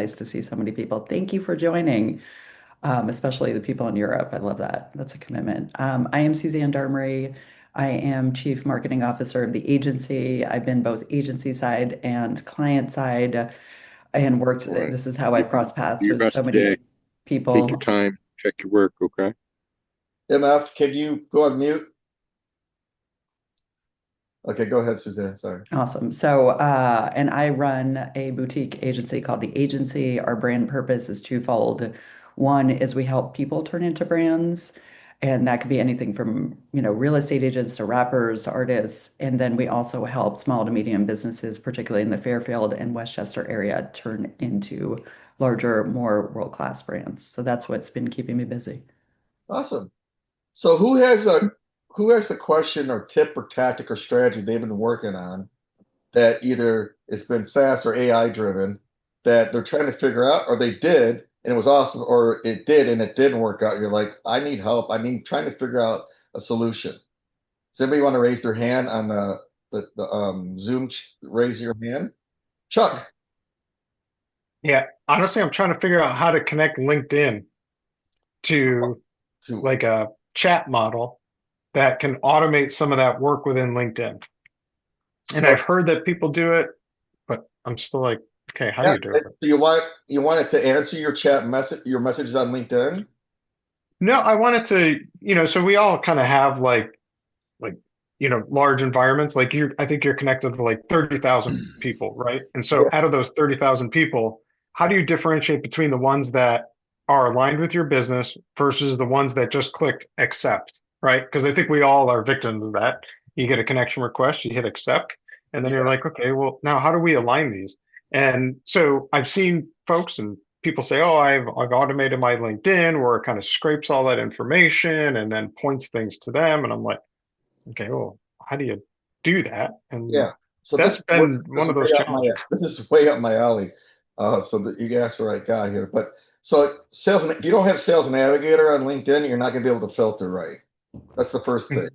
nice to see so many people. Thank you for joining, especially the people in Europe. I love that. That's a commitment. I am Suzanne Darmery. I am Chief Marketing Officer of the agency. I've been both agency side and client side and worked. All right. This is how Do I've crossed paths your with so best today. many Take your people. time. Check your work, okay? MF, can you go on mute? Okay, go ahead, Suzanne. Sorry. Awesome. So, and I run a boutique agency called The Agency. Our brand purpose is twofold. One is we help people turn into brands, and that could be anything from, real estate agents to rappers to artists. And then we also help small to medium businesses, particularly in the Fairfield and Westchester area, turn into larger, more world-class brands. So that's what's been keeping me busy. Awesome. So who has a question or tip or tactic or strategy they've been working on that either it's been SaaS or AI driven that they're trying to figure out, or they did and it was awesome, or it did and it didn't work out. You're like, I need help. I need trying to figure out a solution. Does anybody want to raise their hand on the Zoom? Raise your hand. Chuck. Yeah, honestly, I'm trying to figure out how to connect LinkedIn to To like a chat model that can automate some of that work within LinkedIn. And so I've heard that people do it, but I'm still like, okay, how do yeah, you do so it? you want it to answer your messages on LinkedIn? No, I wanted to, so we all kind of have like, large environments. Like I think you're connected to like 30,000 people, right? And so Yeah. out of those 30,000 people, how do you differentiate between the ones that are aligned with your business versus the ones that just clicked accept, right? Because I think we all are victims of that. You get a connection request, you hit accept, and then you're Yeah. like, okay, well, now how do we align these? And so I've seen folks and people say, oh, I've automated my LinkedIn where it kind of scrapes all that information and then points things to them. And I'm like, okay, well, how do you do that? And Yeah. So that's been this one is of way those up my challenges. this is way up my alley. So that you asked the right guy here. But so if you don't have Sales Navigator on LinkedIn, you're not gonna be able to filter right. That's the first thing. Mhm.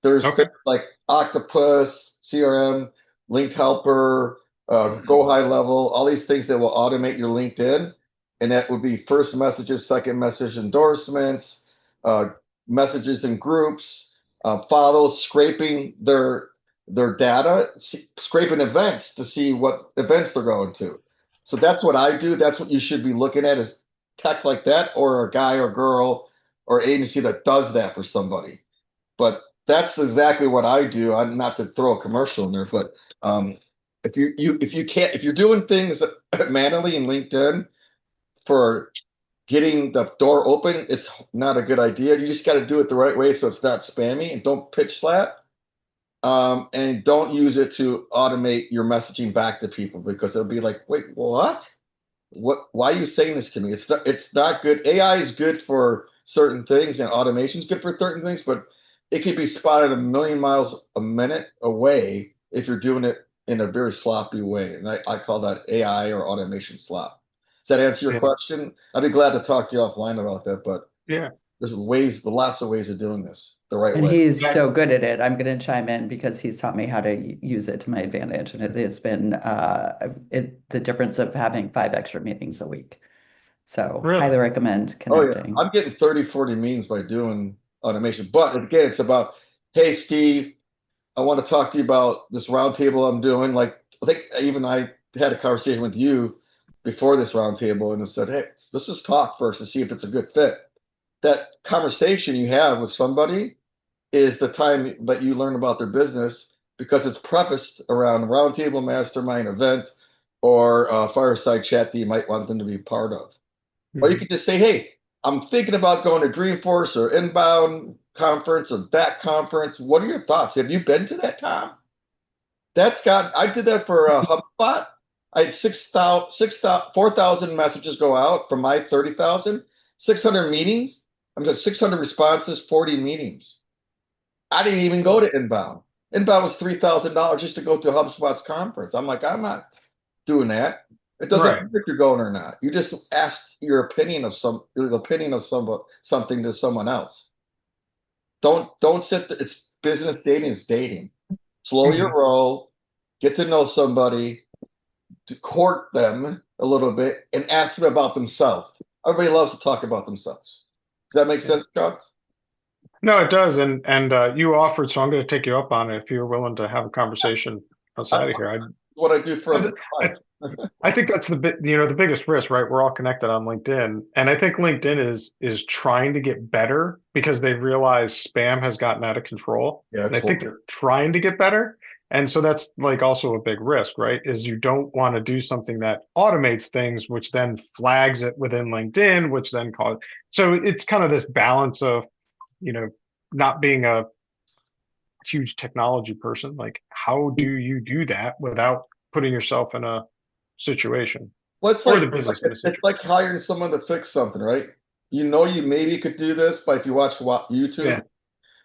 There's Okay. things like Octopus, CRM, Linked Helper, Go High Level, all these things that will automate your LinkedIn. And that would be first messages, second message endorsements, uh, messages in groups, follows, scraping their data, scraping events to see what events they're going to. So that's what I do. That's what you should be looking at is tech like that, or a guy or girl or agency that does that for somebody. But that's exactly what I do. I'm not to throw a commercial in there, but if you're doing things manually in LinkedIn for getting the door open, it's not a good idea. You just got to do it the right way so it's not spammy, and don't pitch slap. And don't use it to automate your messaging back to people because they'll be like, wait, what? Why are you saying this to me? It's not good. AI is good for certain things and automation is good for certain things, but it can be spotted a million miles a minute away if you're doing it in a very sloppy way. And I call that AI or automation slop. Does that answer your Yeah. question? I'd be glad to talk to you offline about that, but Yeah. there's lots of ways of doing this the right And way. he's Yeah. so good at it. I'm going to chime in because he's taught me how to use it to my advantage. And it's been the difference of having 5 extra meetings a week. So Really. highly recommend Oh yeah, connecting. I'm getting 30, 40 meetings by doing automation. But again, it's about, hey Steve, I want to talk to you about this roundtable I'm doing. Like I think even I had a conversation with you before this roundtable and I said, hey, let's just talk first and see if it's a good fit. That conversation you have with somebody is the time that you learn about their business because it's prefaced around a roundtable mastermind event or a fireside chat that you might want them to be part of. Or you Mhm. could just say, hey, I'm thinking about going to Dreamforce or Inbound conference or that conference. What are your thoughts? Have you been to that, Tom? I did that for HubSpot. I had 4,000 messages go out from my 30,000, 600 meetings. I'm just 600 responses, 40 meetings. I didn't even go to Inbound. Inbound was $3,000 just to go to HubSpot's conference. I'm like, I'm not doing that. It doesn't Right. matter if you're going or not. You just ask the opinion of something to someone else. Don't sit there. It's business dating. It's dating. Slow your Mhm. roll. Get to know somebody. To court them. a little bit and ask them about themselves. Everybody loves to talk about themselves. Does that make sense, Chuck? No, it does. And you offered, so I'm going to take you up on it if you're willing to have a conversation outside of here. What I do for a I, I think that's the biggest risk, right? We're all connected on LinkedIn, and I think LinkedIn is trying to get better because they realize spam has gotten out of control, Yeah, and I it's think they're trying to get better. And so that's like also a big risk, right? Is you don't want to do something that automates things, which then flags it within LinkedIn, which then cause. So it's kind of this balance of, you know, not being a huge technology person. Like, how do you do that without putting yourself in a situation well, it's or like the business in a it's situation? like hiring someone to fix something, right? You know, you maybe could do this, but if you watch YouTube, Yeah.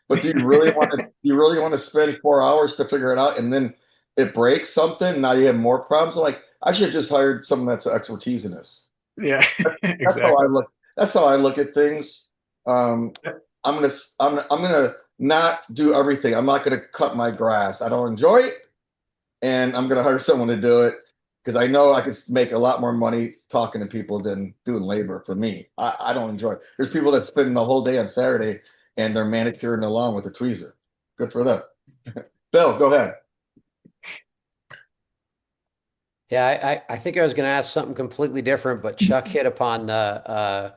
but do you really want to? Do you really want to spend 4 hours to figure it out, and then it breaks something? Now you have more problems. Like I should have just hired someone that's expertise in this. Yeah, That's how I exactly. look. That's how I look at things. Um, I'm gonna not do everything. I'm not gonna cut my grass. I don't enjoy it, and I'm gonna hire someone to do it because I know I could make a lot more money talking to people than doing labor for me. I don't enjoy it. There's people that spend the whole day on Saturday and they're manicuring the lawn with a tweezer. Good for them. Bill, go ahead. Yeah, I think I was going to ask something completely different, but Chuck hit upon my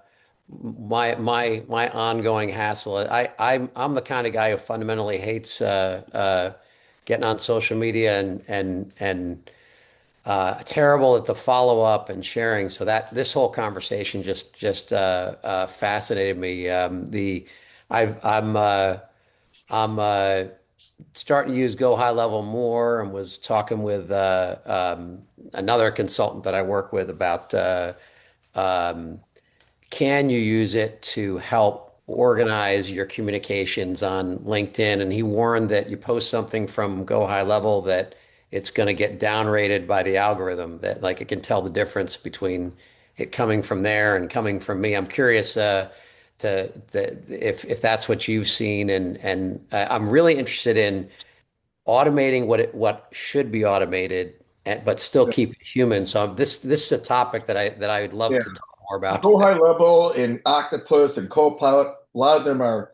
ongoing hassle. I'm the kind of guy who fundamentally hates getting on social media and terrible at the follow up and sharing. So that this whole conversation just fascinated me. I've I'm starting to use Go High Level more and was talking with another consultant that I work with about um, can you use it to help organize your communications on LinkedIn? And he warned that you post something from Go High Level that it's going to get downrated by the algorithm, that like it can tell the difference between it coming from there and coming from me. I'm curious if that's what you've seen, and I'm really interested in automating what should be automated, but still keep it human. So this is a topic that I would love Yeah. to talk more about. Go high level in Octopus and Copilot. A lot of them are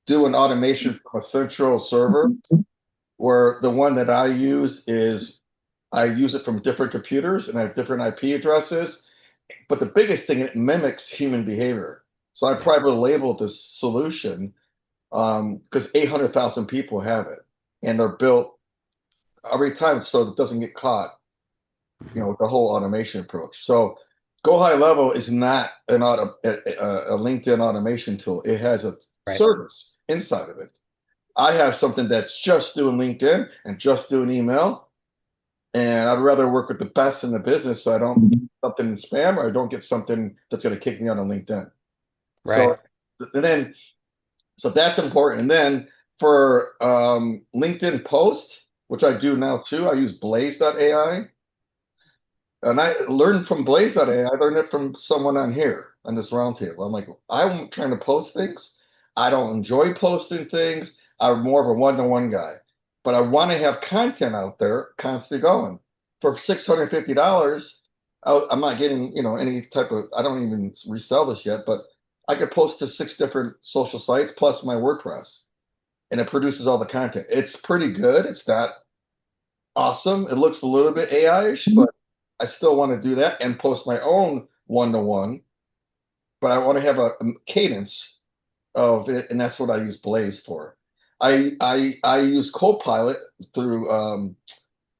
doing automation from a central server, where the one that I use is I use it from different computers and I have different IP addresses. But the biggest thing, it mimics human behavior. So I Yeah, private labeled this solution because 800,000 people have it, and they're built every time so that it doesn't get caught, mhm. with the whole automation approach. So Go High Level is not a LinkedIn automation tool. It has a Right, service inside of it. I have something that's just doing LinkedIn and just doing email, and I'd rather work with the best in the business so I don't get something in spam or I don't get something that's going to kick me out on LinkedIn. So right, and then so that's important. And then for LinkedIn post, which I do now too, I use Blaze.ai. And I learned from Blaze.ai. I learned it from someone on here on this roundtable. I'm like, I'm trying to post things. I don't enjoy posting things. I'm more of a one-to-one guy, but I want to have content out there constantly going. For $650, I'm not getting, any type of, I don't even resell this yet, but I could post to 6 different social sites plus my WordPress, and it produces all the content. It's pretty good. It's not awesome. It looks a little bit AI-ish, but I still want to do that and post my own one-to-one, but I want to have a cadence of it, and that's what I use Blaze for. I use Copilot through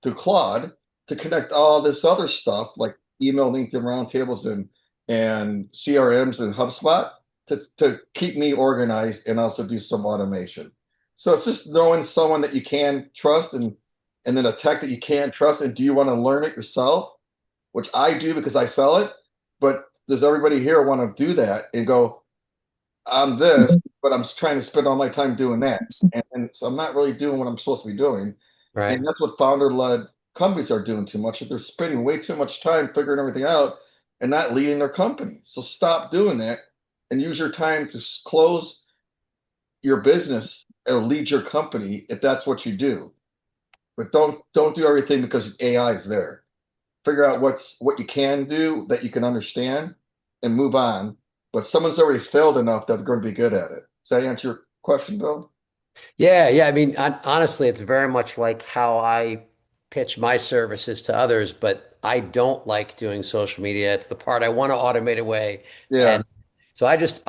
Claude to connect all this other stuff like email, LinkedIn roundtables, and CRMs and HubSpot to keep me organized and also do some automation. So it's just knowing someone that you can trust and then a tech that you can trust. And do you want to learn it yourself? Which I do because I sell it. But does everybody here want to do that and go, I'm this, but I'm trying to spend all my time doing that. And so I'm not really doing what I'm supposed to be doing. right. And that's what founder-led companies are doing too much. They're spending way too much time figuring everything out and not leading their company. So stop doing that and use your time to close your business or lead your company if that's what you do. But don't do everything because AI is there. figure out what you can do that you can understand and move on. But someone's already failed enough that they're going to be good at it. Does that answer your question, Bill? Yeah. I mean, honestly, it's very much like how I pitch my services to others, but I don't like doing social media. It's the part I want to automate away. Yeah. And so I just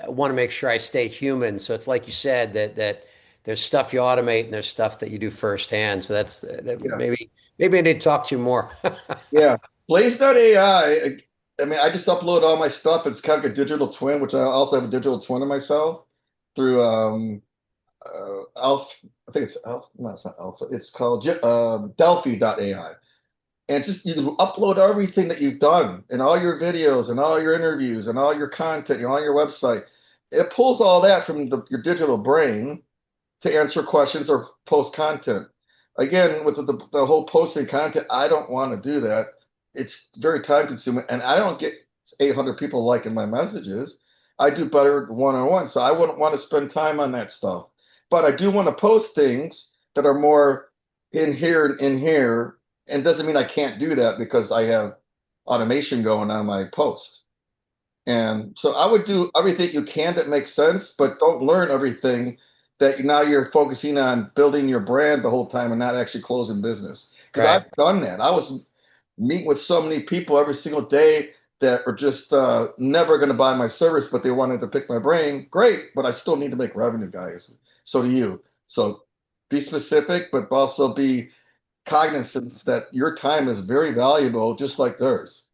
want to make sure I stay human. So it's like you said that there's stuff you automate and there's stuff that you do firsthand. So that Yeah. maybe I need to talk to you more. Yeah. Blaze.ai. I mean, I just upload all my stuff. It's kind of like a digital twin, which I also have a digital twin of myself through Alpha. I think it's Alpha. No, it's not Alpha. It's called Delphi.ai. And just you upload everything that you've done and all your videos and all your interviews and all your content and all your website. It pulls all that from your digital brain to answer questions or post content. Again, with the whole posting content, I don't want to do that. It's very time consuming, and I don't get 800 people liking my messages. I do better one-on-one, so I wouldn't want to spend time on that stuff. But I do want to post things that are more in here and in here, and doesn't mean I can't do that because I have automation going on my post. And so I would do everything you can that makes sense, but don't learn everything that now you're focusing on building your brand the whole time and not actually closing business. Because Right. I've done that. I was meeting with so many people every single day that were just never going to buy my service, but they wanted to pick my brain. Great, but I still need to make revenue, guys. So do you. So be specific, but also be cognizant that your time is very valuable, just like theirs.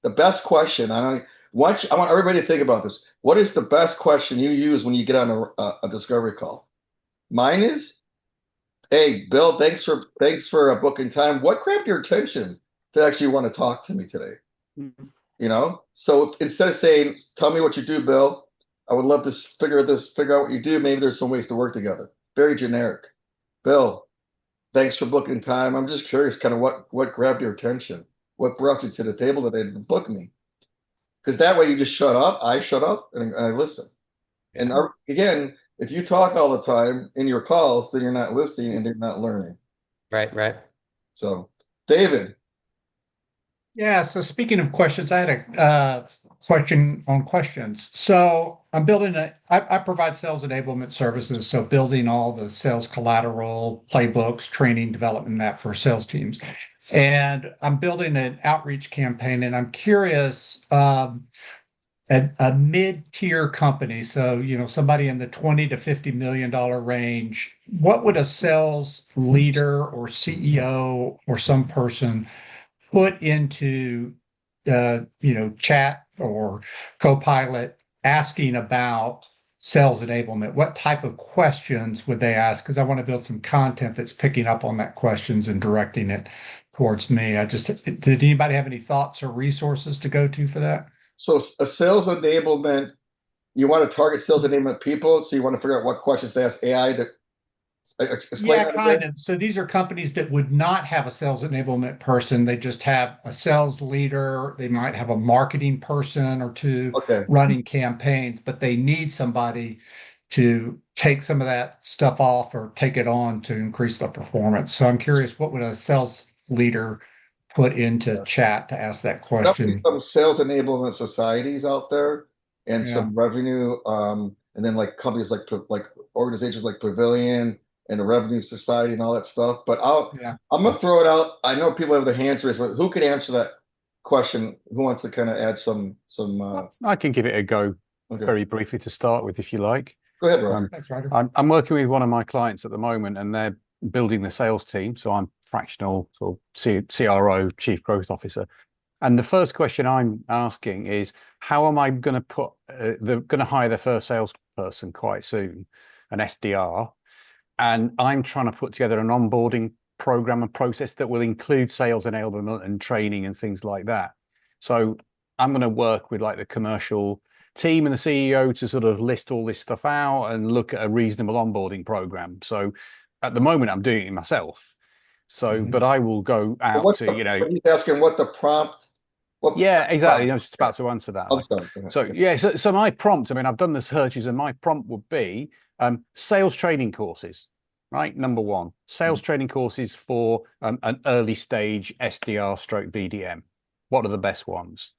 The best question, I want everybody to think about this. What is the best question you use when you get on a discovery call? Mine is, "Hey, Bill, thanks for booking time. What grabbed your attention to actually want to talk to me today?" So instead of saying, "Tell me what you do, Bill. I would love to figure out what you do. Maybe there's some ways to work together." Very generic. "Bill, thanks for booking time. I'm just curious, kind of what grabbed your attention? What brought you to the table today to book me?" Because that way you just shut up. I shut up and I listen. And Yeah. again, if you talk all the time in your calls, then you're not listening and you're not learning. Right. So, David, Yeah, so speaking of questions, I had a question on questions. So I'm building I provide sales enablement services. So building all the sales collateral, playbooks, training, development map for sales teams. And I'm building an outreach campaign, and I'm curious, a mid-tier company, so somebody in the 20 to $50 million range, what would a sales leader or CEO or some person put into chat or Copilot asking about sales enablement? What type of questions would they ask? Because I want to build some content that's picking up on that questions and directing it towards me. Did anybody have any thoughts or resources to go to for that? so a sales enablement, you want to target sales enablement people, so you want to figure out what questions to ask AI to explain Yeah, that kind again? of. So these are companies that would not have a sales enablement person. They just have a sales leader. They might have a marketing person or two Okay. running campaigns, but they need somebody to take some of that stuff off or take it on to increase the performance. So I'm curious, what would a sales leader put into chat to ask that Definitely question? some sales enablement societies out there and Yeah. some revenue, and then like companies like organizations like Pavilion and the Revenue Society and all that stuff. But Yeah. I'm gonna throw it out. I know people have their hands raised, but who can answer that question? Who wants to kind of add some I can give it a go okay. very briefly to start with, if you like. Go ahead, Roger. Thanks, Roger. I'm working with one of my clients at the moment, and they're building the sales team. So I'm fractional sort of CRO, Chief Growth Officer. And the first question I'm asking is, how am I going to they're going to hire their first salesperson quite soon, an SDR, and I'm trying to put together an onboarding program and process that will include sales enablement and training and things like that. So I'm going to work with like the commercial team and the CEO to sort of list all this stuff out and look at a reasonable onboarding program. So at the moment, I'm doing it myself. So, but I will go out to, He's asking what the prompt. yeah, exactly. I was just about to answer that. I'm sorry. Go ahead. So yeah, so my prompt, I mean, I've done the searches, and my prompt would be sales training courses. right? Number one, sales training courses for an early stage SDR stroke BDM. What are the best ones?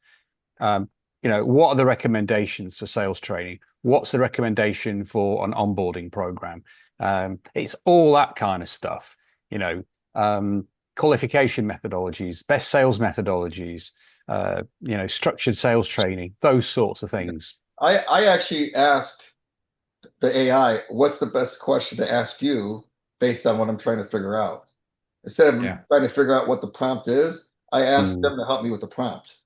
What are the recommendations for sales training? What's the recommendation for an onboarding program? It's all that kind of stuff, qualification methodologies, best sales methodologies, structured sales training, those sorts of things. I actually ask the AI, what's the best question to ask you based on what I'm trying to figure out? Instead of Yeah. trying to figure out what the prompt is, I ask Mm. them to help me with the prompt.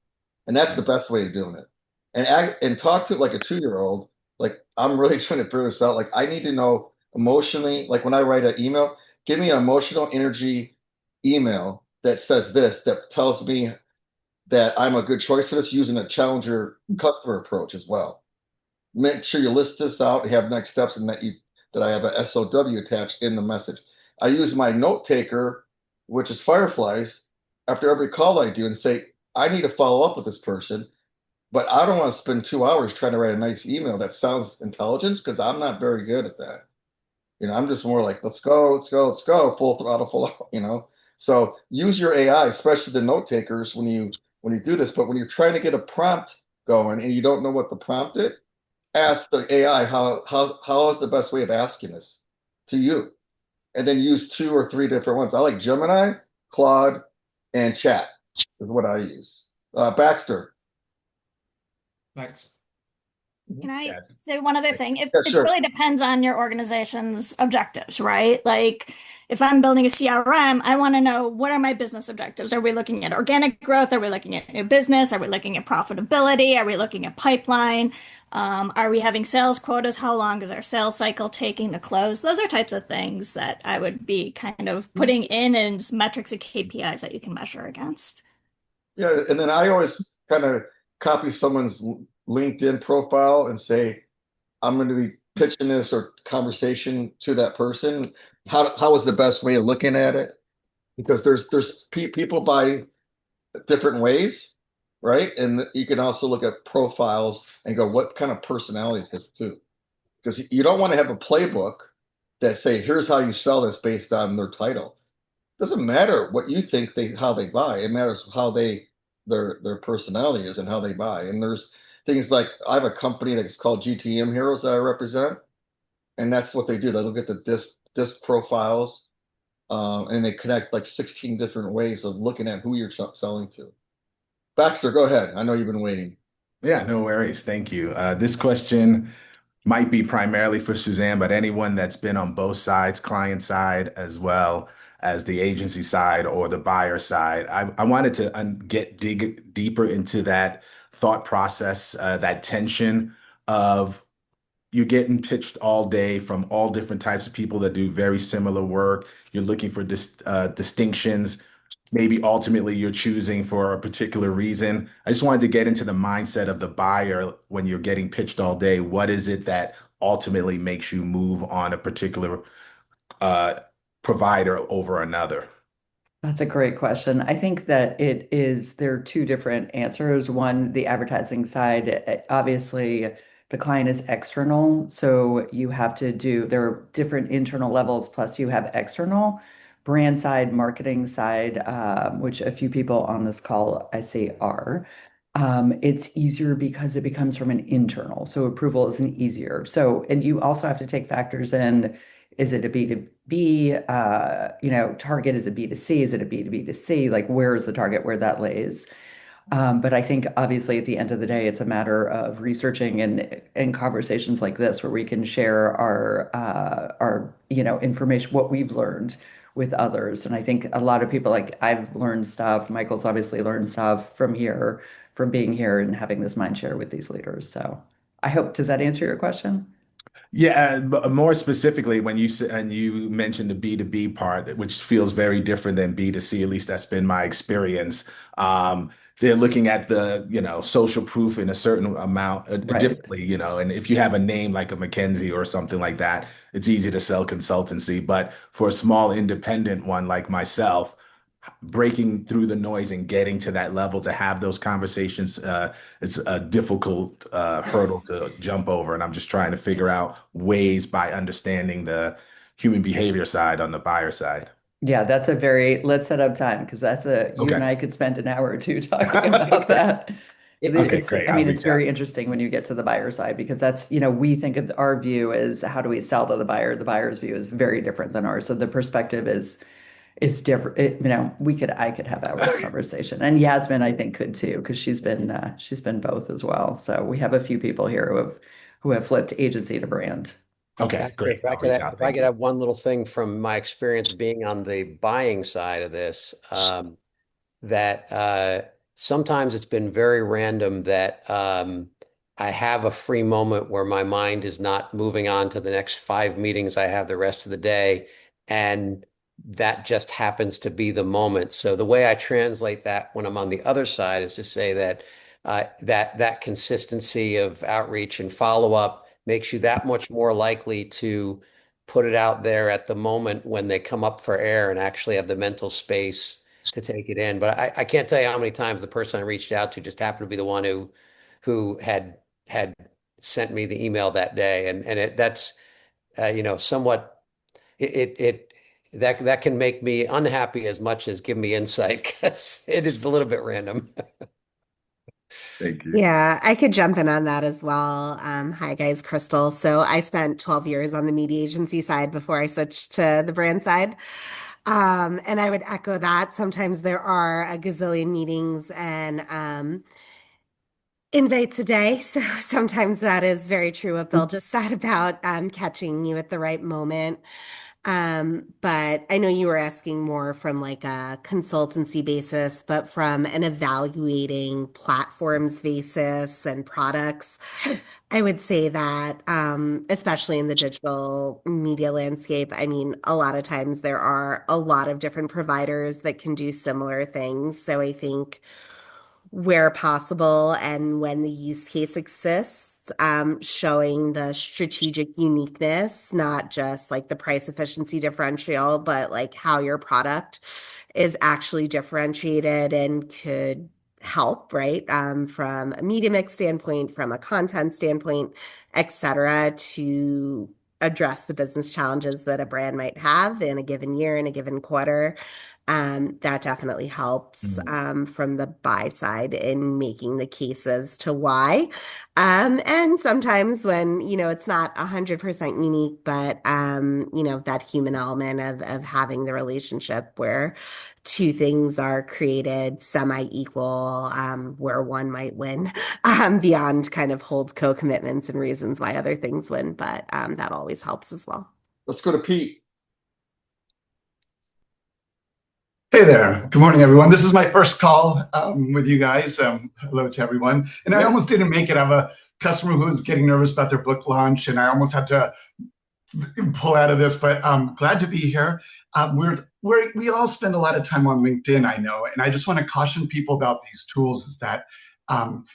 And that's the best way of doing it. And talk to like a 2-year-old, like I'm really trying to figure this out. Like I need to know emotionally, like when I write an email, give me an emotional energy email that says this, that tells me that I'm a good choice for this using a challenger customer approach as well. Make sure you list this out and have next steps and that I have a SOW attached in the message. I use my note taker, which is Fireflies, after every call I do and say, I need to follow up with this person, but I don't want to spend 2 hours trying to write a nice email that sounds intelligent because I'm not very good at that. I'm just more like, let's go, let's go, let's go, full throttle, full out. So use your AI, especially the note takers when you do this. But when you're trying to get a prompt going and you don't know what the prompt is, ask the AI how is the best way of asking this to you, and then use 2 or 3 different ones. I like Gemini, Claude, and Chat is what I use. Baxter. Thanks. Can I Yes. say one other thing? Yeah, It sure. really depends on your organization's objectives, right? Like if I'm building a CRM, I want to know what are my business objectives? Are we looking at organic growth? Are we looking at new business? Are we looking at profitability? Are we looking at pipeline? Are we having sales quotas? How long is our sales cycle taking to close? Those are types of things that I would be kind of putting in as metrics and KPIs that you can measure against. Yeah, and then I always kind of copy someone's LinkedIn profile and say, I'm going to be pitching this or conversation to that person. How is the best way of looking at it? Because there's people by different ways, right? And you can also look at profiles and go, what kind of personality is this too? Because you don't want to have a playbook that say, here's how you sell this based on their title. Doesn't matter what you think how they buy. It matters how their personality is and how they buy. And there's things like I have a company that's called GTM Heroes that I represent, and that's what they do. They look at the disc profiles, and they connect like 16 different ways of looking at who you're selling to. Baxter, go ahead. I know you've been waiting. Yeah, no worries. Thank you. This question might be primarily for Suzanne, but anyone that's been on both sides, client side as well as the agency side or the buyer side, I wanted to dig deeper into that thought process, that tension of you're getting pitched all day from all different types of people that do very similar work. You're looking for distinctions. Maybe ultimately you're choosing for a particular reason. I just wanted to get into the mindset of the buyer when you're getting pitched all day. What is it that ultimately makes you move on a particular uh, provider over another? That's a great question. I think that there are two different answers. One, the advertising side, obviously the client is external. So there are different internal levels, plus you have external brand side, marketing side, which a few people on this call I see are. It's easier because it becomes from an internal. So approval isn't easier. And you also have to take factors in. Is it a B2B, target? Is it B2C? Is it a B2B2C? Like, where is the target, where that lays? But I think obviously at the end of the day, it's a matter of researching and conversations like this where we can share our information, what we've learned with others. And I think a lot of people, like I've learned stuff, Michael's obviously learned stuff from being here and having this mind share with these leaders. So does that answer your question? Yeah, but more specifically, when you said and you mentioned the B2B part, which feels very different than B2C, at least that's been my experience. They're looking at the social proof in a certain amount Right. differently, and if you have a name like a McKinsey or something like that, it's easy to sell consultancy. But for a small independent one like myself, breaking through the noise and getting to that level to have those conversations, it's a difficult hurdle to jump over. And I'm just trying to figure out ways by understanding human behavior side on the buyer side. Yeah, let's set up time because you and Okay. I could spend an hour or two talking about Okay. that. Okay, It's, great. I I'll mean, it's reach out. very interesting when you get to the buyer side because that's, we think of our view as how do we sell to the buyer? The buyer's view is very different than ours. So the perspective is different. I could have hours of conversation, and Yasmin, I think, could too, because she's been both as well. So we have a few people here who have flipped agency to brand. Okay, Actually, great. I'll reach out. if I Thank could you. have one little thing from my experience being on the buying side of this, that sometimes it's been very random that I have a free moment where my mind is not moving on to the next 5 meetings I have the rest of the day, and that just happens to be the moment. So the way I translate that when I'm on the other side is to say that that consistency of outreach and follow up makes you that much more likely to put it out there at the moment when they come up for air and actually have the mental space to take it in. But I can't tell you how many times the person I reached out to just happened to be the one who had sent me the email that day, and that's somewhat it that can make me unhappy as much as give me insight because it is a little bit random. Thank you. Yeah, I could jump in on that as well. Hi guys, Crystal. So I spent 12 years on the media agency side before I switched to the brand side. And I would echo that. Sometimes there are a gazillion meetings and invites a day. So sometimes that is very true what Bill just said about catching you at the right moment. But I know you were asking more from like a consultancy basis, but from an evaluating platforms basis and products, I would say that, especially in the digital media landscape, I mean, a lot of times there are a lot of different providers that can do similar things. So I think where possible and when the use case exists, showing the strategic uniqueness, not just like the price efficiency differential, but like how your product is actually differentiated and could help, right? From a media mix standpoint, from a content standpoint, et cetera, to address the business challenges that a brand might have in a given year, in a given quarter. That definitely helps from the buy side in making the cases to why. And sometimes when, it's not 100% unique, but, that human element of having the relationship where two things are created semi-equal, where one might win, beyond kind of holds co-commitments and reasons why other things win. But that always helps as well. Let's go to Pete. Hey there. Good morning, everyone. This is my first call with you guys. Hello to everyone. And I almost didn't make it. I have a customer who was getting nervous about their book launch, and I almost had to pull out of this, but I'm glad to be here. We all spend a lot of time on LinkedIn, I know, and I just want to caution people about these tools is that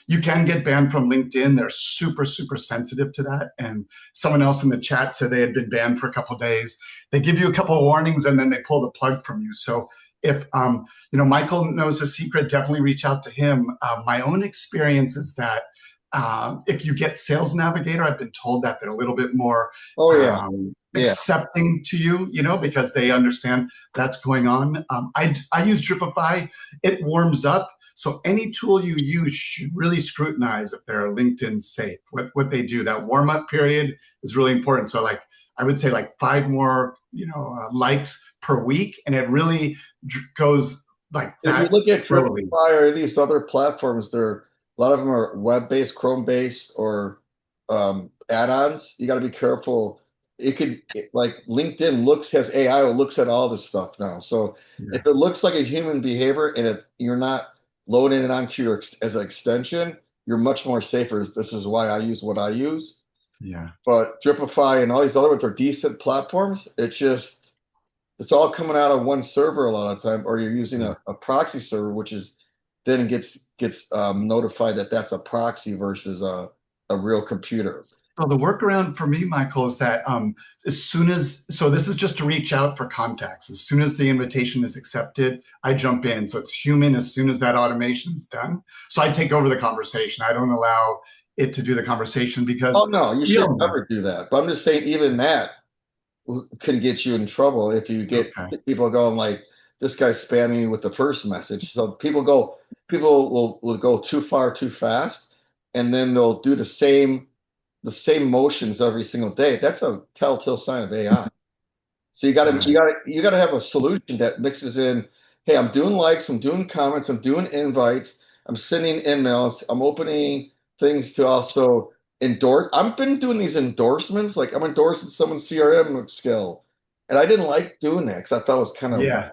you can get banned from LinkedIn. They're super, super sensitive to that. And someone else in the chat said they had been banned for a couple of days. They give you a couple of warnings and then they pull the plug from you. So if Michael knows a secret, definitely reach out to him. My own experience is that if you get Sales Navigator, I've been told that they're a little bit more accepting to you, because they understand that's going on. I use Dripify. It warms up. So any tool you use should really scrutinize if they're LinkedIn safe. What they do, that warm up period is really important. So I would say 5 more, likes per week, and it really goes like that. If you look at slowly. Dripify or these other platforms, a lot of them are web-based, Chrome-based, or add-ons. You got to be careful. Like LinkedIn has AI that looks at all this stuff now. So if it looks like a human behavior and you're not loading it onto as an extension, you're much more safer. This is why I use what I use. Yeah. But Dripify and all these other ones are decent platforms. It's all coming out of one server a lot of time, or you're using a proxy server, which is then gets notified that that's a proxy versus a real computer. So the workaround for me, Michael, is that so this is just to reach out for contacts. As soon as the invitation is accepted, I jump in. So it's human as soon as that automation is done. So I take over the conversation. I don't allow it to do the conversation because— Oh, no, you should never do that. But I'm just saying even that, can get you in trouble if you get Okay. people going like, this guy's spamming me with the first message. So people will go too far too fast, and then they'll do the same motions every single day. That's a telltale sign of AI. So you gotta have a solution that mixes in, hey, I'm doing likes, I'm doing comments, I'm doing invites, I'm sending emails, I'm opening things to also endorse. I've been doing these endorsements, like I'm endorsing someone's CRM skill. And I didn't like doing that because I thought it was kind of, Yeah.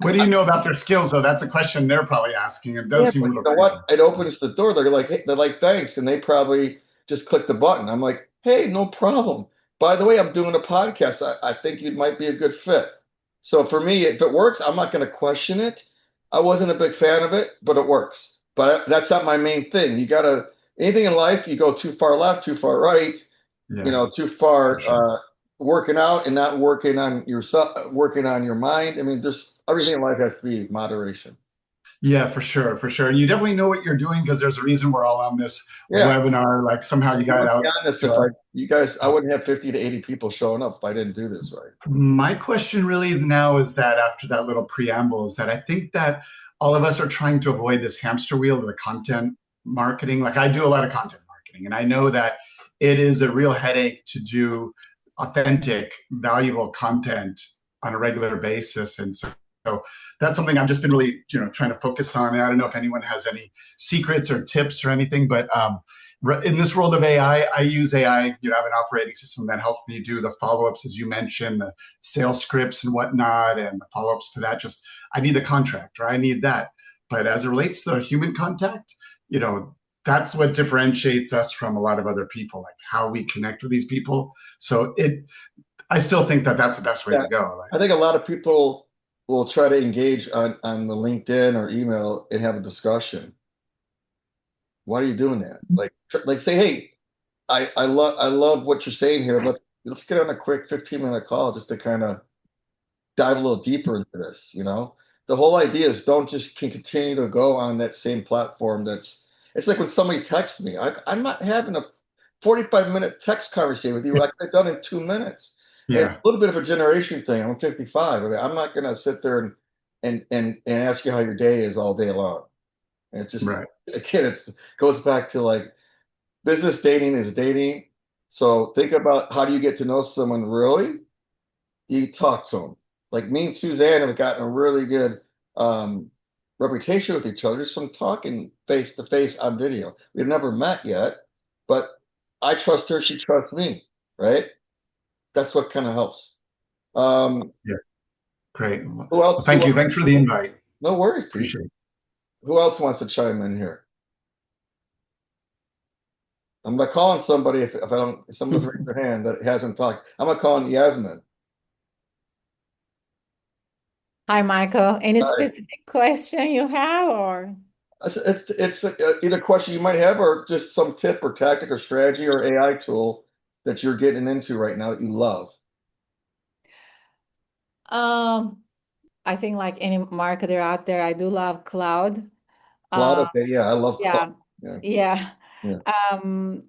What do you know about their skills, though? That's a question they're probably asking. It does yeah, seem a but you little know creepy. what? It opens the door. They're like, hey, they're like, thanks. And they probably just click the button. I'm like, hey, no problem. By the way, I'm doing a podcast. I think you might be a good fit. So for me, if it works, I'm not going to question it. I wasn't a big fan of it, but it works. But that's not my main thing. You got to, anything in life, you go too far left, too far right, Yeah, too for far sure. working out and not working on yourself, working on your mind. I mean, there's everything in life has to be moderation. Yeah, for sure, for sure. And you definitely know what you're doing because there's a reason we're all on this Yeah. webinar. Like somehow you got it Let's be out honest, to if us. I wouldn't have 50 to 80 people showing up if I didn't do this right. My question really now is that after that little preamble is that I think that all of us are trying to avoid this hamster wheel of the content marketing. Like I do a lot of content marketing, and I know that it is a real headache to do authentic, valuable content on a regular basis. And so that's something I've just been really, trying to focus on. And I don't know if anyone has any secrets or tips or anything, but in this world of AI, I use AI. I have an operating system that helps me do the follow-ups, as you mentioned, the sales scripts and whatnot, and the follow-ups to that. Just I need the contract, or I need that. But as it relates to human contact, that's what differentiates us from a lot of other people, like how we connect with these people. So I still think that that's the best way Yeah. to go. I think a lot of people will try to engage on the LinkedIn or email and have a discussion. Why are you doing that? Like say, hey, I love what you're saying here. Let's get on a quick 15-minute call just to kind of dive a little deeper into this. The whole idea is don't just continue to go on that same platform. It's like when somebody texts me, I'm not having a 45-minute text conversation with you. I could have done in 2 minutes. And it's Yeah, a little bit of a generation thing. I'm 55. I mean, I'm not gonna sit there and ask you how your day is all day long. And it's just, right. again, goes back to like business dating is dating. So think about, how do you get to know someone really? You talk to them. Like me and Suzanne have gotten a really good reputation with each other just from talking face to face on video. We've never met yet, but I trust her, she trusts me, right? That's what kind of helps. Yeah, great. Well, Who else? thank you. Thanks for the invite. No worries, Pete. Appreciate it. Who else wants to chime in here? I'm not calling somebody if I don't, if someone doesn't raise their hand that hasn't talked. I'm gonna call on Yasmin. Hi, Michael. Any Hi. specific question you have, or? It's either question you might have or just some tip or tactic or strategy or AI tool that you're getting into right now that you love. Um, I think like any marketer out there, I do love cloud. Cloud, Uh, okay, yeah, I love cloud. yeah, Yeah, yeah. yeah. Um,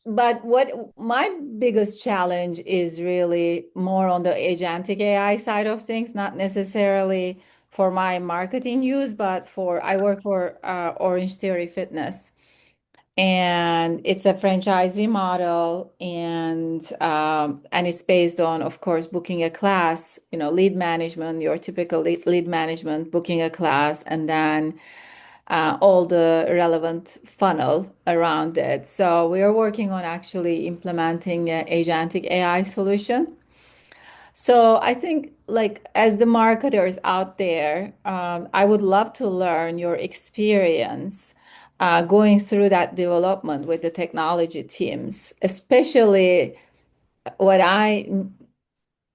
but what my biggest challenge is really more on the agentic AI side of things, not necessarily for my marketing use, but I work for Orange Theory Fitness. And it's a franchisee model, and it's based on, of course, booking a class, lead management, your typical lead management, booking a class, and then all the relevant funnel around it. So we are working on actually implementing an agentic AI solution. So I think, like, as the marketers out there, I would love to learn your experience going through that development with the technology teams, especially what I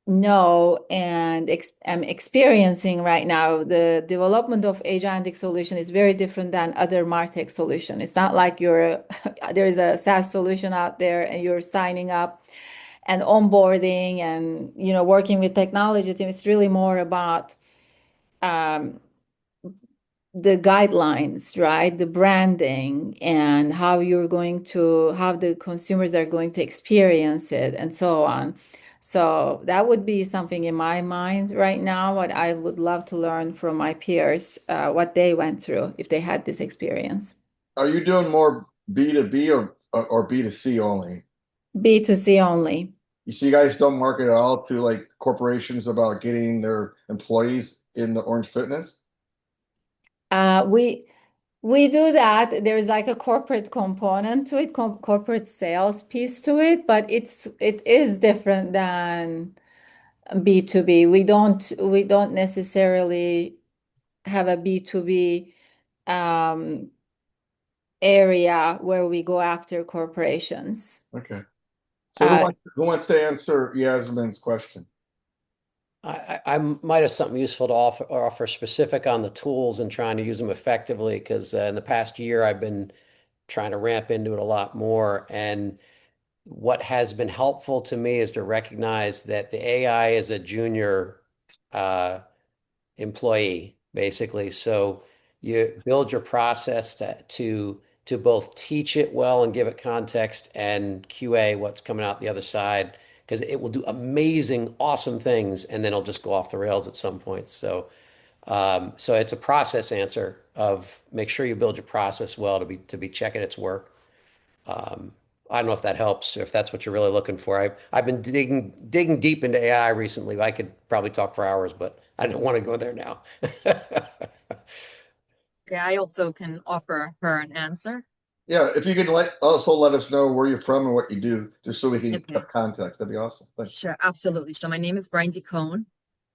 know and am experiencing right now. The development of agentic solution is very different than other MarTech solution. It's not like there is a SaaS solution out there and you're signing up and onboarding and working with technology team. It's really more about um, the guidelines, right? The branding and how the consumers are going to experience it and so on. So that would be something in my mind right now, what I would love to learn from my peers, what they went through if they had this experience. Are you doing more B2B or B2C only? B2C only. You see, you guys don't market at all to like corporations about getting their employees in the Orange Fitness? We do that. There's like a corporate component to it, corporate sales piece to it, but it is different than B2B. We don't necessarily have a B2B area where we go after corporations. Okay. So who wants to answer Yasmin's question? I might have something useful to offer specific on the tools and trying to use them effectively because in the past year I've been trying to ramp into it a lot more. And what has been helpful to me is to recognize that the AI is a junior employee, basically. So you build your process to both teach it well and give it context and QA what's coming out the other side because it will do amazing, awesome things, and then it'll just go off the rails at some point. So it's a process answer of make sure you build your process well to be checking its work. I don't know if that helps, or if that's what you're really looking for. I've been digging deep into AI recently. I could probably talk for hours, but I don't want to go there now. Yeah, I also can offer her an answer. Yeah, if you could also let us know where you're from and what you do, just so we can have context, that'd be awesome. Thanks. Sure, absolutely. So my name is Brandy Cohn.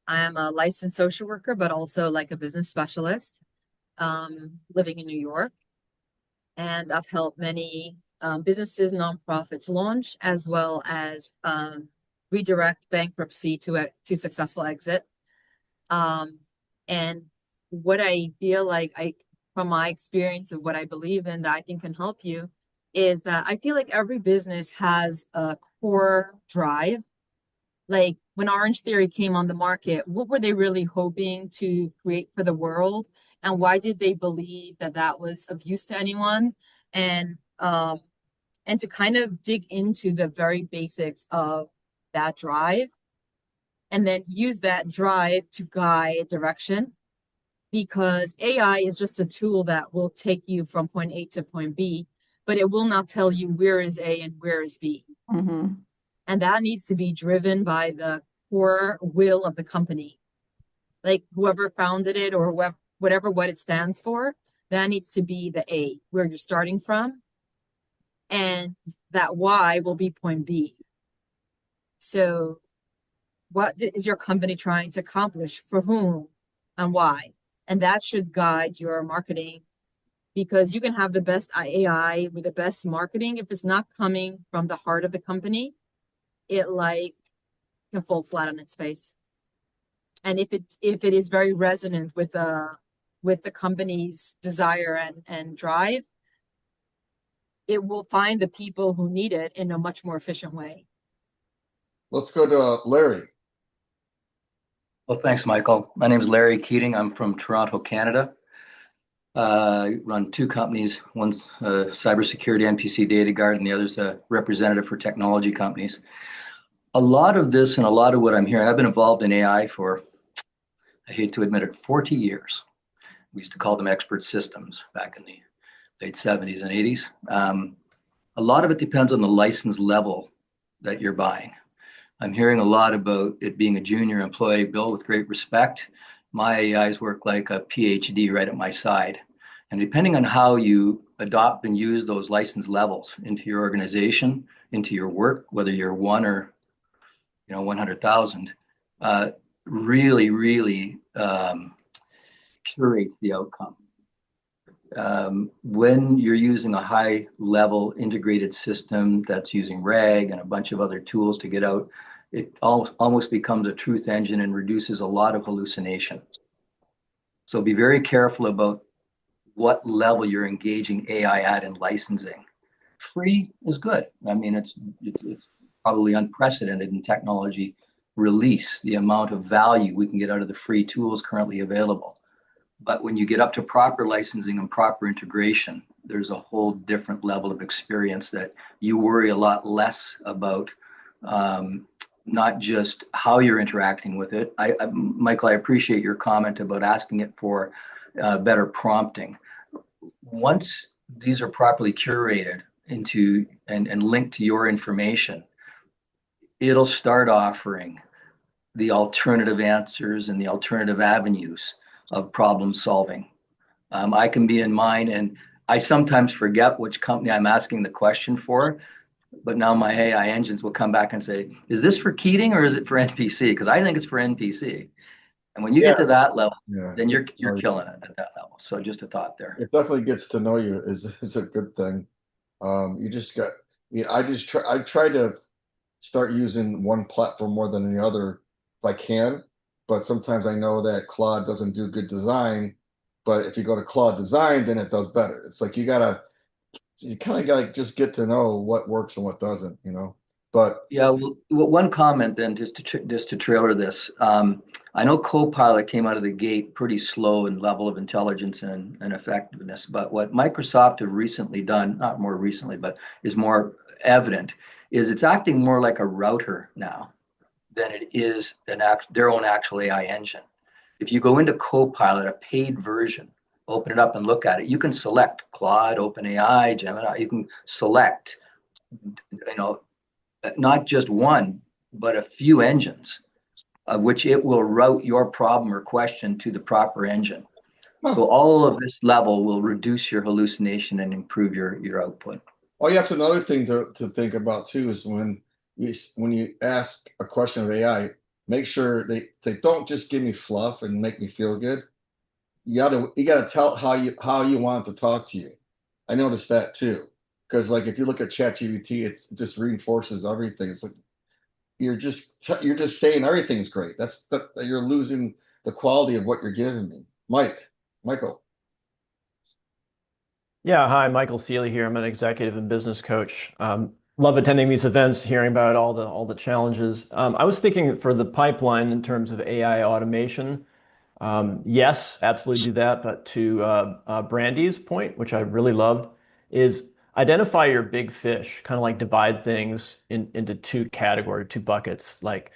I am a licensed social worker, but also like a business specialist, living in New York. And I've helped many businesses, nonprofits launch, as well as redirect bankruptcy to successful exit. And what I feel like from my experience of what I believe in that I think can help you is that I feel like every business has a core drive. Like when Orange Theory came on the market, what were they really hoping to create for the world? And why did they believe that that was of use to anyone? And to kind of dig into the very basics of that drive and then use that drive to guide direction, because AI is just a tool that will take you from point A to point B, but it will not tell you where is A and where is B. Mm-hmm. And that needs to be driven by the core will of the company. Like whoever founded it or whatever what it stands for, that needs to be the A, where you're starting from. And that Y will be point B. So what is your company trying to accomplish, for whom and why? And that should guide your marketing, because you can have the best AI with the best marketing. If it's not coming from the heart of the company, it like can fall flat on its face. And if it is very resonant with the company's desire and drive, it will find the people who need it in a much more efficient way. Let's go to Larry. Well, thanks, Michael. My name is Larry Keating. I'm from Toronto, Canada. I run two companies. One's cybersecurity NPC Data Guard, and the other's a representative for technology companies. A lot of this and a lot of what I'm hearing, I've been involved in AI for, I hate to admit it, 40 years. We used to call them expert systems back in the late 70s and 80s. A lot of it depends on the license level that you're buying. I'm hearing a lot about it being a junior employee. Bill, with great respect, my AIs work like a PhD right at my side. And depending on how you adopt and use those license levels into your organization, into your work, whether you're one or 100,000, really curates the outcome. When you're using a high level integrated system that's using RAG and a bunch of other tools to get out, it almost becomes a truth engine and reduces a lot of hallucination. So be very careful about what level you're engaging AI at in licensing. Free is good. I mean, it's probably unprecedented in technology release, the amount of value we can get out of the free tools currently available. But when you get up to proper licensing and proper integration, there's a whole different level of experience that you worry a lot less about not just how you're interacting with it. Michael, I appreciate your comment about asking it for better prompting. Once these are properly curated into and linked to your information, it'll start offering the alternative answers and the alternative avenues of problem solving. I can be in mine, and I sometimes forget which company I'm asking the question for, but now my AI engines will come back and say, is this for Keating or is it for NPC? Because I think it's for NPC. And when you get to that level, then you're killing it at that level. So just a thought there. It definitely gets to know you is a good thing. You just got, I try to start using one platform more than the other if I can, but sometimes I know that Claude doesn't do good design, but if you go to Claude Design, then it does better. It's like you kind of gotta just get to know what works and what doesn't, But yeah, well, one comment then, just to trailer this. I know Copilot came out of the gate pretty slow in level of intelligence and effectiveness, but what Microsoft have recently done, not more recently, but is more evident, is it's acting more like a router now than it is their own actual AI engine. If you go into Copilot, a paid version, open it up and look at it, you can select Claude, OpenAI, Gemini. You can select, not just one, but a few engines, which it will route your problem or question to the proper engine. So all of this level will reduce your hallucination and improve your output. Oh, yeah, that's another thing to think about too, is when you ask a question of AI, make sure they say, don't just give me fluff and make me feel good. You gotta tell how you want it to talk to you. I noticed that too. Because like if you look at ChatGPT, it just reinforces everything. It's like you're just saying everything's great. You're losing the quality of what you're giving me. Michael. Yeah, hi, Michael Seeley here. I'm an executive and business coach. Love attending these events, hearing about all the challenges. I was thinking for the pipeline in terms of AI automation. Yes, absolutely do that. But to Brandy's point, which I really loved, is identify your big fish, kind of like divide things into two categories, two buckets. Like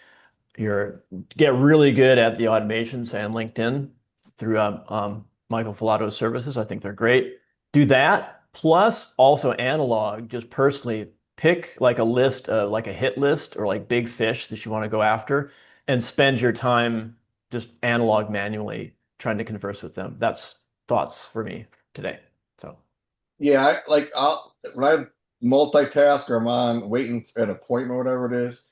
get really good at the automation, say on LinkedIn through Michael Falato's services. I think they're great. Do that, plus also analog, just personally pick like a list, like a hit list or like big fish that you want to go after and spend your time just analog manually trying to converse with them. That's thoughts for me today. So yeah, when I multitask or I'm on waiting at an appointment or whatever it is,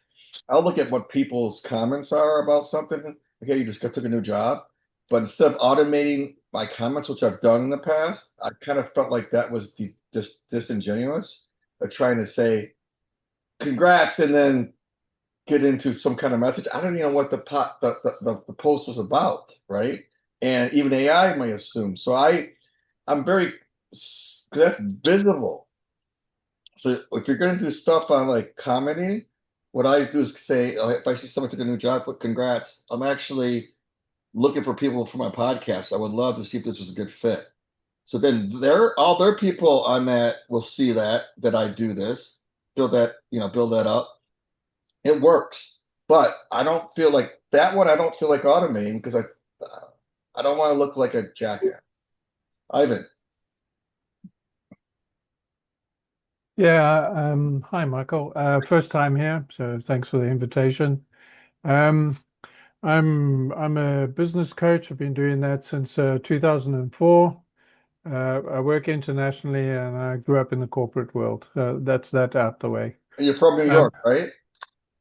I'll look at what people's comments are about something. Okay, you just took a new job, but instead of automating my comments, which I've done in the past, I kind of felt like that was just disingenuous of trying to say congrats and then get into some kind of message. I don't even know what the post was about, right? And even AI may assume. So I'm very, that's visible. So if you're going to do stuff on like commenting, what I do is say, if I see someone took a new job, put congrats. I'm actually looking for people for my podcast. I would love to see if this was a good fit. So then all their people on that will see that I do this, build that up. It works, but I don't feel like that one. I don't feel like automating because I don't want to look like a jackass. Ivan. Yeah, hi Michael. First time here, so thanks for the invitation. I'm a business coach. I've been doing that since 2004. I work internationally and I grew up in the corporate world. That's that out the way. And you're from New York, right?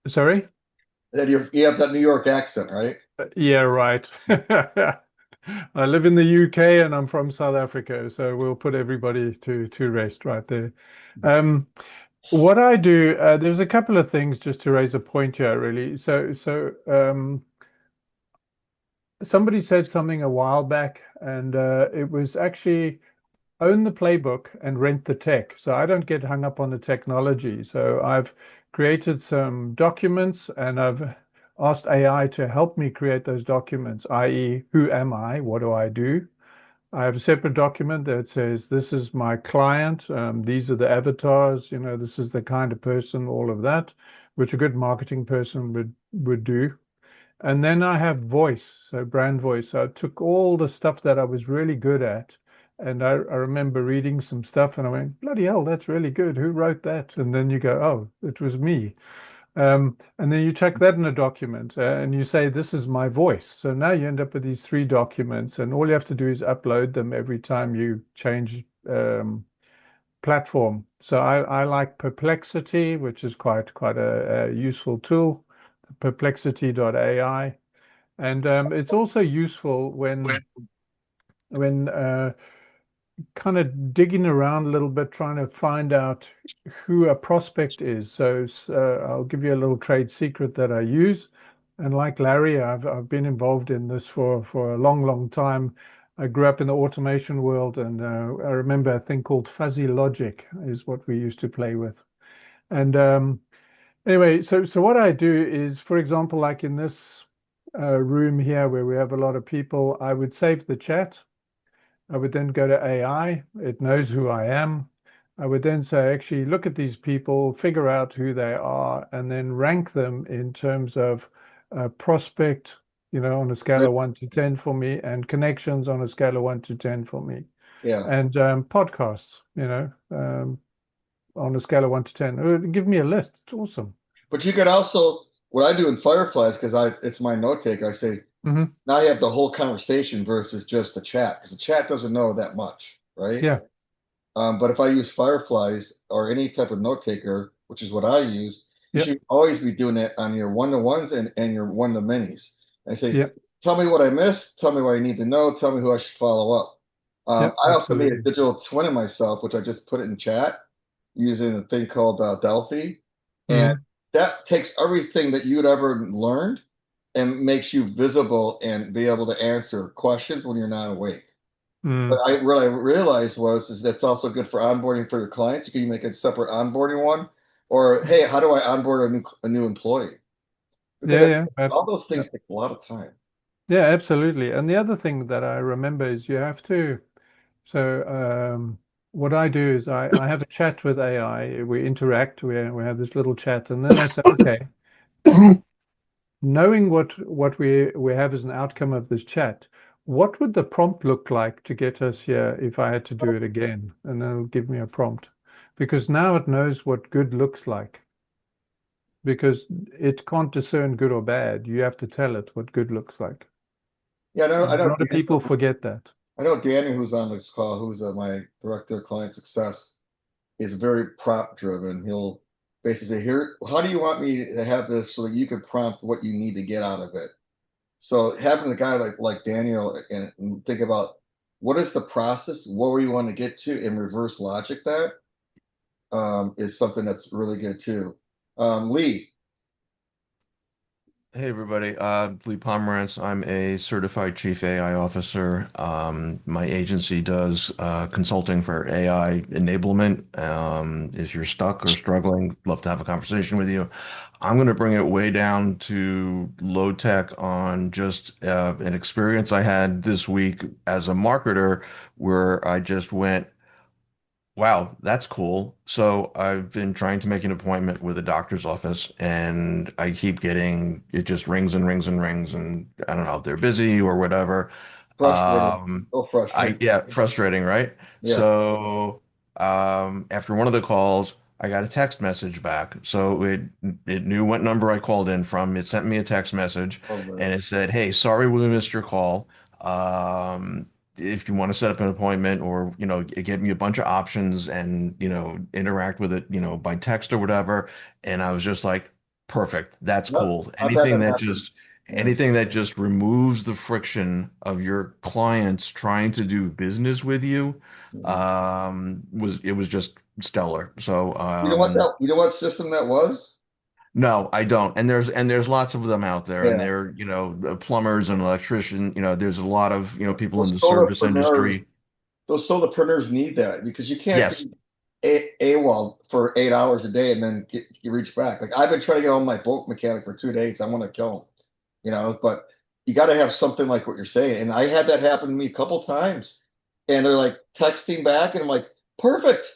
Sorry? That you have that New York accent, right? Yeah, right. I live in the UK and I'm from South Africa, so we'll put everybody to rest right there. What I do, there's a couple of things just to raise a point here, really. Somebody said something a while back, and it was actually own the playbook and rent the tech. So I don't get hung up on the technology. So I've created some documents and I've asked AI to help me create those documents, i.e., who am I? What do I do? I have a separate document that says, this is my client. These are the avatars. This is the kind of person, all of that. which a good marketing person would do. And then I have voice, so brand voice. So I took all the stuff that I was really good at, and I remember reading some stuff and I went, bloody hell, that's really good. Who wrote that? And then you go, oh, it was me. And then you check that in a document and you say, this is my voice. So now you end up with these 3 documents, and all you have to do is upload them every time you change platform. So I like Perplexity, which is quite a useful tool, perplexity.ai. And it's also useful when kind of digging around a little bit, trying to find out who a prospect is. So I'll give you a little trade secret that I use. And like Larry, I've been involved in this for a long time. I grew up in the automation world, and I remember a thing called fuzzy logic is what we used to play with. And anyway, so what I do is, for example, like in this room here where we have a lot of people, I would save the chat. I would then go to AI. It knows who I am. I would then say, actually, look at these people, figure out who they are, and then rank them in terms of prospect, on a scale of 1 to 10 for me, and connections on a scale of 1 to 10 for me. Yeah. And podcasts, on a scale of 1 to 10. Give me a list. It's awesome. But you could also, what I do in Fireflies, because it's my note take, I say, now you have the whole conversation versus just the chat, because the chat doesn't know that much, right? Yeah. But if I use Fireflies or any type of note taker, which is what I use, you should always be doing it on your one-to-ones and your one-to-minis. I say, tell me what I missed, tell me what I need to know, tell me who I should follow up. I also made a digital twin of myself, which I just put it in chat using a thing called Delphi. And that takes everything that you'd ever learned and makes you visible and be able to answer questions when you're not awake. But what I realized is that's also good for onboarding for your clients. You can make a separate onboarding one, or hey, how do I onboard a new employee? Because all those things take a lot of time. Yeah, absolutely. And the other thing that I remember is you have to. So what I do is I have a chat with AI. We interact. We have this little chat, and then I say, okay, knowing what we have as an outcome of this chat, what would the prompt look like to get us here if I had to do it again? And then it'll give me a prompt, because now it knows what good looks like. Because it can't discern good or bad. You have to tell it what good looks like. Yeah, I know a lot of people forget that. I know Daniel, who's on this call, who's my director of client success, is very prompt driven. He'll basically say, here, how do you want me to have this so that you can prompt what you need to get out of it? So having a guy like Daniel and think about what is the process, where we want to get to, and reverse logic that is something that's really good too. Lee. Hey everybody, Lee Pomerantz. I'm a certified chief AI officer. My agency does consulting for AI enablement. If you're stuck or struggling, love to have a conversation with you. I'm going to bring it way down to low tech on just an experience I had this week as a marketer where I just went, wow, that's cool. So I've been trying to make an appointment with a doctor's office and I keep getting, it just rings and rings and rings and I don't know, they're busy or whatever. Frustrating. So frustrating. Yeah, frustrating, right? Yeah. So after one of the calls, I got a text message back. So it knew what number I called in from. It sent me a text message and it said, "Hey, sorry we missed your call. If you want to set up an appointment or, it gave me a bunch of options and, interact with it, by text or whatever." And I was just like, perfect. That's cool. Anything that just removes the friction of your clients trying to do business with you, was just stellar. So, you know what system that was? no, I don't. And there's lots of them out there, and Yeah. they're, plumbers and electrician, there's a lot of, people in the Those service industry. Those solopreneurs need that because you can't Yes. be AWOL for 8 hours a day and then you reach back. Like I've been trying to get on my boat mechanic for 2 days. I want to kill him, but you got to have something like what you're saying. And I had that happen to me a couple times and they're like texting back and I'm like, perfect.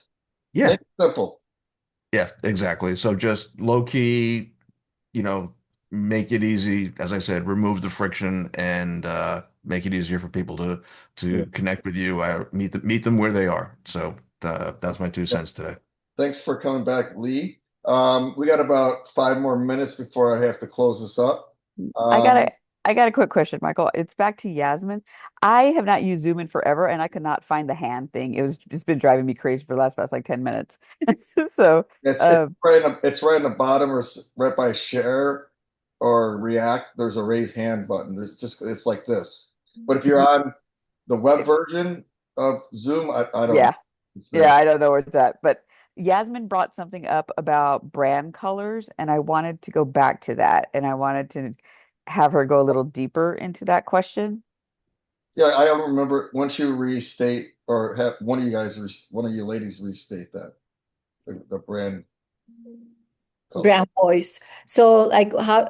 Yeah. Make it simple. Yeah, exactly. So just low key, you know, make it easy, as I said, remove the friction and make it easier for people to connect with you, meet them where they are. So that's my 2 cents today. Thanks for coming back, Lee. We got about 5 more minutes before I have to close this up. I got a quick question, Michael. It's back to Yasmin. I have not used Zoom in forever, and I could not find the hand thing. It's been driving me crazy for the last past like 10 minutes. So, It's um, it's right in the bottom, or right by share or react. There's a raise hand button. It's like this. But if you're on the web version of Zoom, I don't know. yeah, yeah, I don't know where it's at, but Yasmin brought something up about brand colors, and I wanted to go back to that, and I wanted to have her go a little deeper into that question. Yeah, I don't remember once you restate or have one of you guys, one of you ladies restate that the brand color. Brand voice. So like how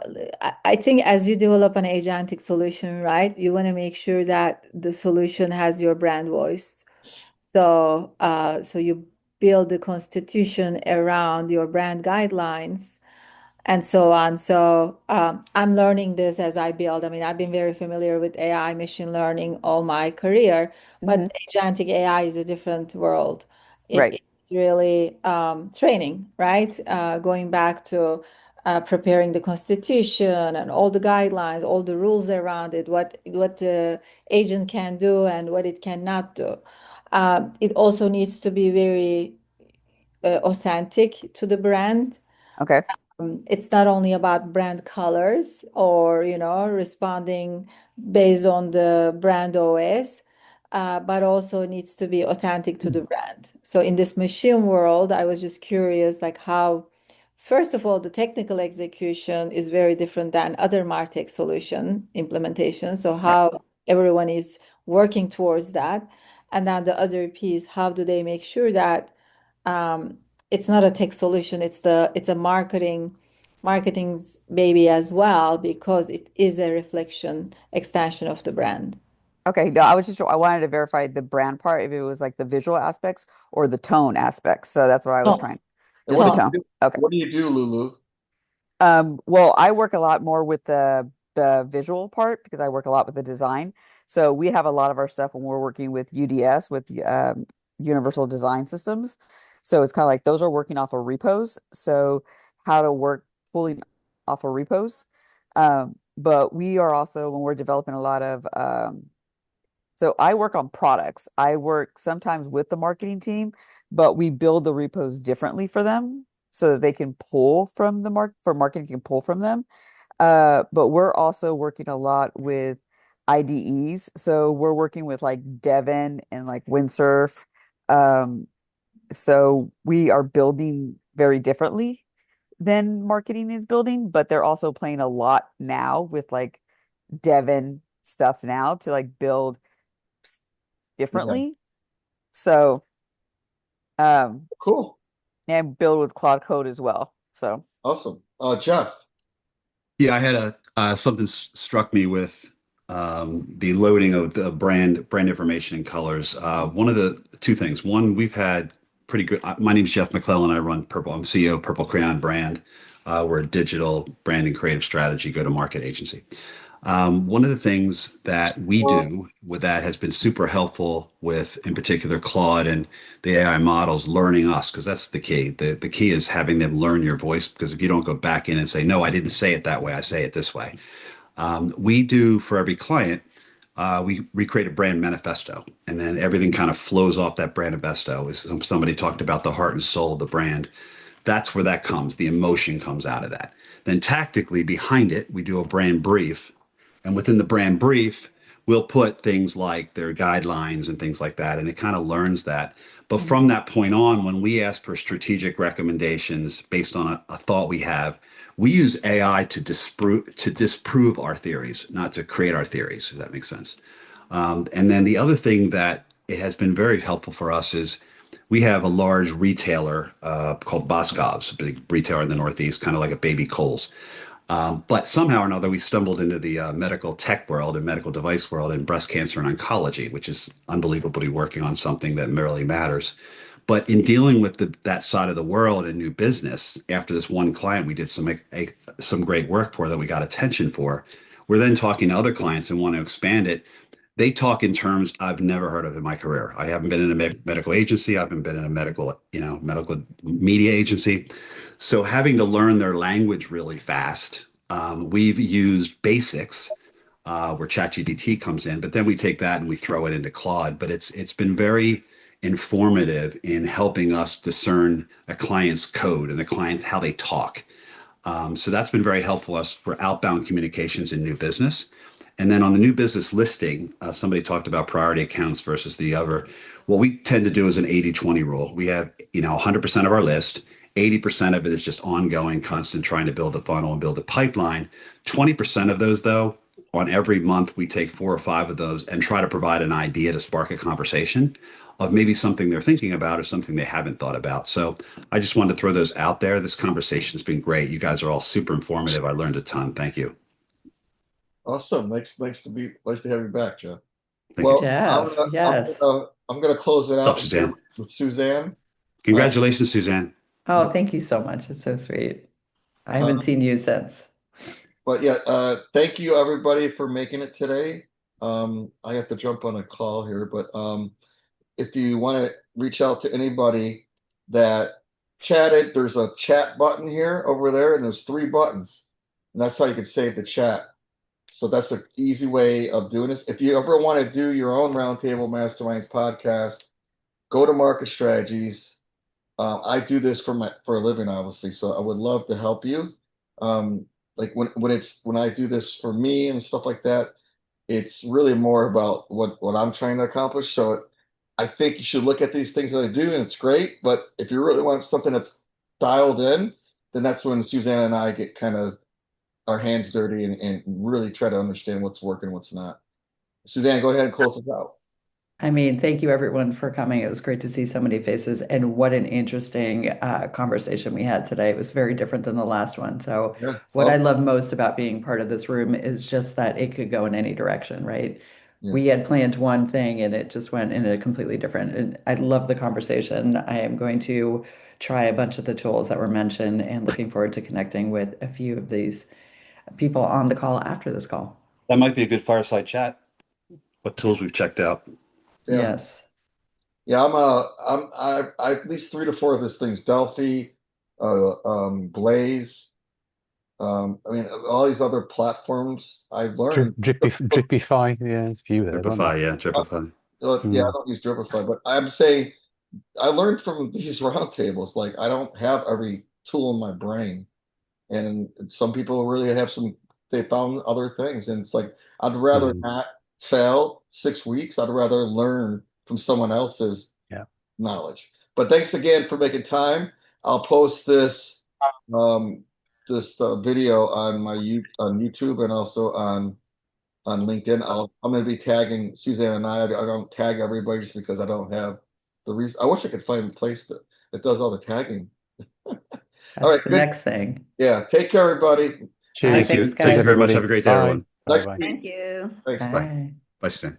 I think as you develop an agentic solution, right, you want to make sure that the solution has your brand voice. So so you build the constitution around your brand guidelines and so on. So I'm learning this as I build. I mean, I've been very familiar with AI, machine learning all my career, but agentic AI is a different world. Right. It's really training, right? Going back to preparing the constitution and all the guidelines, all the rules around it, what the agent can do and what it cannot do. It also needs to be very authentic to the brand. Okay. It's not only about brand colors or, responding based on the brand OS, but also needs to be authentic to the brand. So in this machine world, I was just curious, like how, first of all, the technical execution is very different than other MarTech solution implementation. So how everyone is working towards that. And then the other piece, how do they make sure that um, it's not a tech solution, it's a marketing's baby as well, because it is a reflection extension of the brand. Okay, no, I wanted to verify the brand part if it was like the visual aspects or the tone aspects. So that's what I was Oh, trying. And Just the tone. Okay. what do you do, Lulu? Well, I work a lot more with the visual part because I work a lot with the design. So we have a lot of our stuff when we're working with UDS with the Universal Design Systems. So it's kind of like those are working off of repos. So how to work fully off of repos. But we are also when we're developing a lot of so I work on products. I work sometimes with the marketing team, but we build the repos differently for them so that they can pull from the marketing can pull from them. But we're also working a lot with IDEs. So we're working with like Devon and like Windsurf. Um, so we are building very differently than marketing is building, but they're also playing a lot now with like Devon stuff now to like build Yeah. differently. So, Cool. and build with Cloud Code as well. So Awesome. Jeff. Yeah, I had something struck me with the loading of the brand information and colors. One of the two things. One, we've had pretty good. My name's Jeff McClellan. I run Purple. I'm CEO of Purple Crayon Brand. We're a digital brand and creative strategy go-to-market agency. One of the things that we do with that has been super helpful with, in particular, Claude and the AI models learning us, because that's the key. The key is having them learn your voice, because if you don't go back in and say, no, I didn't say it that way, I say it this way. We do for every client, we create a brand manifesto, and then everything kind of flows off that brand manifesto. As somebody talked about the heart and soul of the brand. That's where that comes. The emotion comes out of that. Then tactically behind it, we do a brand brief. And within the brand brief, we'll put things like their guidelines and things like that. And it kind of learns that. But from that point on, when we ask for strategic recommendations based on a thought we have, we use AI to disprove our theories, not to create our theories, if that makes sense. And then the other thing that it has been very helpful for us is we have a large retailer called Boscov's, a big retailer in the Northeast, kind of like a baby Kohl's. But somehow or another, we stumbled into the medical tech world and medical device world and breast cancer and oncology, which is unbelievably working on something that really matters. But in dealing with that side of the world and new business, after this one client we did some great work for that we got attention for, we're then talking to other clients and want to expand it. They talk in terms I've never heard of in my career. I haven't been in a medical agency. I haven't been in a medical media agency. So having to learn their language really fast, we've used basics where ChatGPT comes in, but then we take that and we throw it into Claude. But it's been very informative in helping us discern a client's code and the client how they talk. So that's been very helpful us for outbound communications and new business. And then on the new business listing, somebody talked about priority accounts versus the other. What we tend to do is an 80-20 rule. We have 100% of our list. 80% of it is just ongoing, constant trying to build a funnel and build a pipeline. 20% of those, though, on every month, we take 4 or 5 of those and try to provide an idea to spark a conversation of maybe something they're thinking about or something they haven't thought about. So I just wanted to throw those out there. This conversation's been great. You guys are all super informative. I learned a ton. Thank you. Awesome. Nice to have you back, Jeff. Thank you. Jeff, yes. I'm gonna close it What's up, out Suzanne? with Suzanne. Congratulations, Suzanne. Oh, thank you so much. It's so sweet. I haven't seen you since. But yeah, thank you everybody for making it today. I have to jump on a call here, but if you want to reach out to anybody that chatted, there's a chat button here over there, and there's 3 buttons, and that's how you can save the chat. So that's an easy way of doing this. If you ever want to do your own Roundtable Masterminds podcast, go to Market Strategies. I do this for a living, obviously, so I would love to help you. Like when I do this for me and stuff like that, it's really more about what I'm trying to accomplish. So I think you should look at these things that I do, and it's great. But if you really want something that's dialed in, then that's when Suzanne and I get kind of our hands dirty and really try to understand what's working, what's not. Suzanne, go ahead and close us out. I mean, thank you everyone for coming. It was great to see so many faces, and what an interesting conversation we had today. It was very different than the last one. So Yeah. what I love most about being part of this room is just that it could go in any direction, right? Yeah. We had planned one thing and it just went in a completely different. And I love the conversation. I am going to try a bunch of the tools that were mentioned and looking forward to connecting with a few of these people on the call after this call. That might be a good fireside chat. What tools we've checked out. Yeah. Yes. Yeah, I at least 3 to 4 of these things. Delphi, Blaze. I mean, all these other platforms I've learned. Dripify, yeah, there's a few there. Dripify, yeah, Dripify. Yeah, I don't use Dripify, but I'm saying I learned from these roundtables. Like, I don't have every tool in my brain, and some people really have they found other things, and it's like I'd rather not fail 6 weeks. I'd rather learn from someone else's knowledge. But thanks again for making time. I'll post this video on on YouTube and also on LinkedIn. I'm going to be tagging Suzanne and I don't tag everybody just because I don't have the reason. I wish I could find a place that does all the tagging. All right, the next thing. Yeah, take care, everybody. Cheers. Thank you very much. Have a great day, everyone. Next Thank you. Thanks. Bye. Bye, Suzanne.